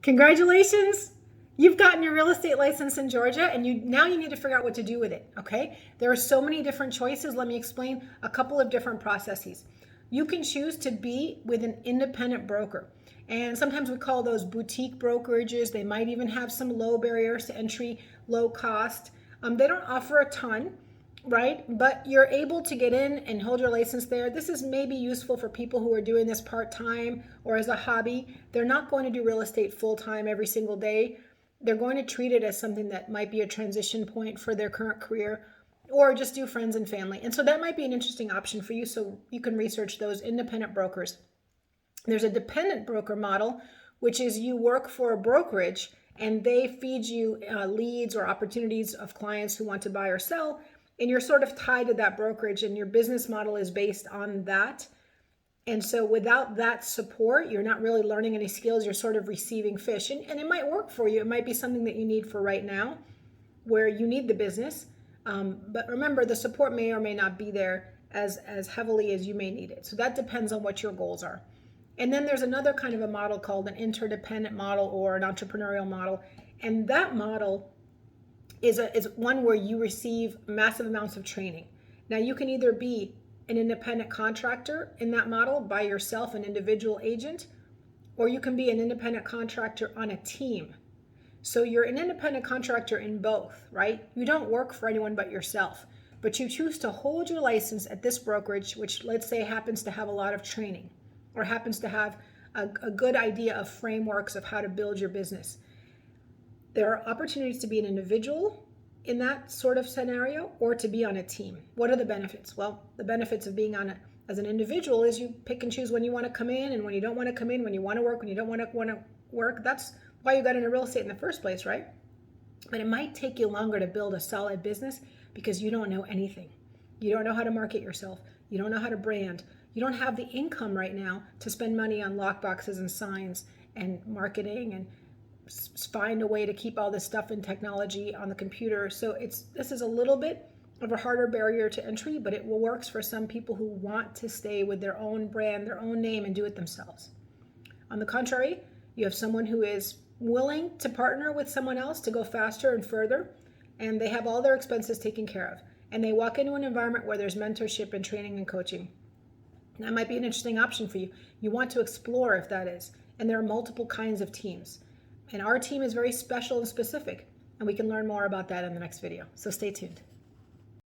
Congratulations! You've gotten your real estate license in Georgia, and now you need to figure out what to do with it, okay? There are so many different choices. Let me explain a couple of different processes. You can choose to be with an independent broker. And sometimes we call those boutique brokerages. They might even have some low barriers to entry, low cost. They don't offer a ton, right? But you're able to get in and hold your license there. This is maybe useful for people who are doing this part-time or as a hobby. They're not going to do real estate full-time every single day. They're going to treat it as something that might be a transition point for their current career, or just do friends and family. And so that might be an interesting option for you. So you can research those independent brokers. There's a dependent broker model, which is you work for a brokerage and they feed you leads or opportunities of clients who want to buy or sell. And you're sort of tied to that brokerage and your business model is based on that. And so without that support, you're not really learning any skills. You're sort of receiving fish. And it might work for you. It might be something that you need for right now where you need the business. But remember, the support may or may not be there as heavily as you may need it. So that depends on what your goals are. And then there's another kind of a model called an interdependent model or an entrepreneurial model. And that model is one where you receive massive amounts of training. Now you can either be an independent contractor in that model by yourself, an individual agent, or you can be an independent contractor on a team. So you're an independent contractor in both, right? You don't work for anyone but yourself, but you choose to hold your license at this brokerage, which let's say happens to have a lot of training or happens to have a good idea of frameworks of how to build your business. There are opportunities to be an individual in that sort of scenario or to be on a team. What are the benefits? Well, the benefits of being as an individual is you pick and choose when you want to come in and when you don't want to come in, when you want to work, when you don't want to work. That's why you got into real estate in the first place, right? But it might take you longer to build a solid business because you don't know anything. You don't know how to market yourself. You don't know how to brand. You don't have the income right now to spend money on lock boxes and signs and marketing and find a way to keep all this stuff in technology on the computer. So this is a little bit of a harder barrier to entry, but it works for some people who want to stay with their own brand, their own name, and do it themselves. On the contrary, you have someone who is willing to partner with someone else to go faster and further, and they have all their expenses taken care of. And they walk into an environment where there's mentorship and training and coaching. That might be an interesting option for you. You want to explore if that is. And there are multiple kinds of teams. And our team is very special and specific, and we can learn more about that in the next video. So stay tuned.